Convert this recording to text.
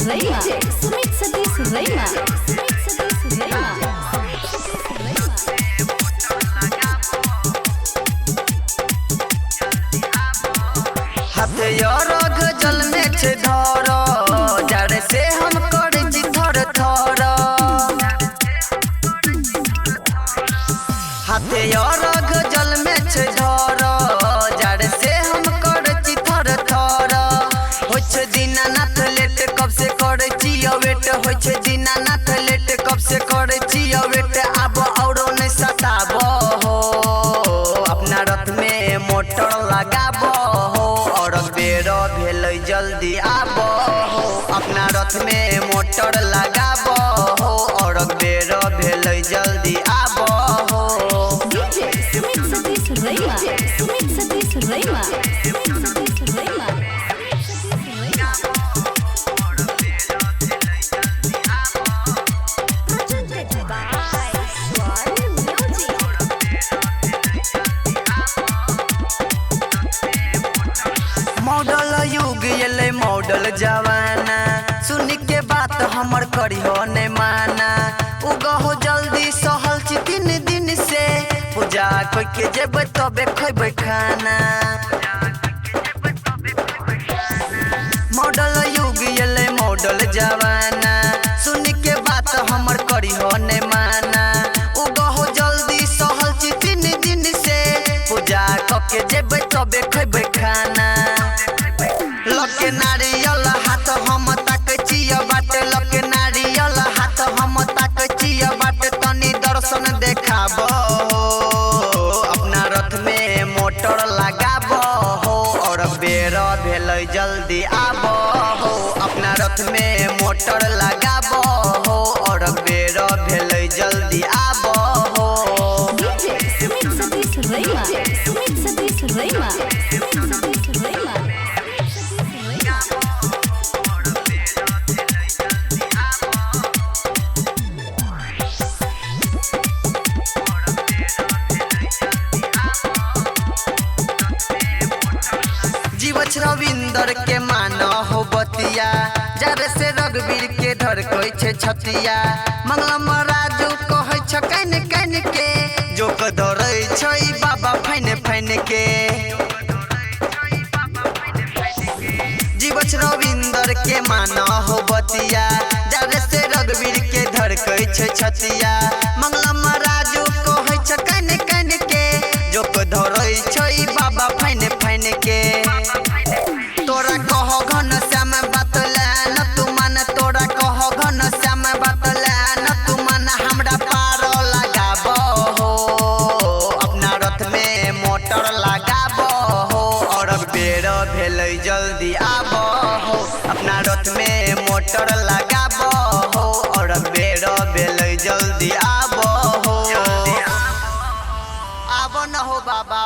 Rema. Sumit Satish Rema. हाथे रग जल में छे धर जड़ से हम कर जी थर थर। हाथे रग जल में छे धर जड़ से हम कर जी थर थर। होछ दीनानाथ लेट कब से कर चिया वेट। होछ दीनानाथ लेट कब से कर चिया वेट। अब औरो नहीं सताब हो अपना रथ में मोटर लगाब हो और बेर भेल जल्दी आब हो। अपना रथ में मोटर लगाब हो और बेर भेल जल्दी आब हो। DJ Sumit Satish Rema. Sumit Satish Rema. Model युग एले मॉडल जवाना सुन के बात हमर करियो ने माना। उगहो जल्दी सहल छी 3 दिन से पूजा कोई के जेबे तबे खइबे खाना। मॉडल युग एले मॉडल जवाना सुन के बात हमर करियो ने माना। उगहो जल्दी सहल छी 3 दिन से पूजा के जेबे तबे खइबे खाना। लके नारियल हाथ हम तक चिया बाटे। लके नारियल हाथ हम तक चिया बाटे। तनी दर्शन देखाब हो अपना रथ में मोटर लगाब हो और बेर भेल जल्दी आब हो। अपना रथ में मोटर लगाब हो और बेर भेल जल्दी आब हो। DJ Sumit Satish Rema. Sumit Satish Rema. Jiwachh Ravinder के मानो हो बतिया जरे से रघुवीर के धर कोई छे छतिया। मंगलम राजू कहै छ कैन कैन के जो क धरै छै बाबा फैन फैन के। जीवछ रविंदर के मानो हो बतिया जरे से रघुवीर के धर कोई छे छतिया। मंगलम राजू कहै छ कैन कैन के जो क धरै छै बाबा फैन फैन के। तोरा कहो घन श्याम बतला न तू मन। तोरा कहो घन श्याम बतला न तू मन। हमरा पार लगाब हो अपना रथ में मोटर लगाब हो और बेर भेल जल्दी आब हो। अपना रथ में मोटर लगाब हो और बेर भेल जल्दी आब हो। आब न हो बाबा।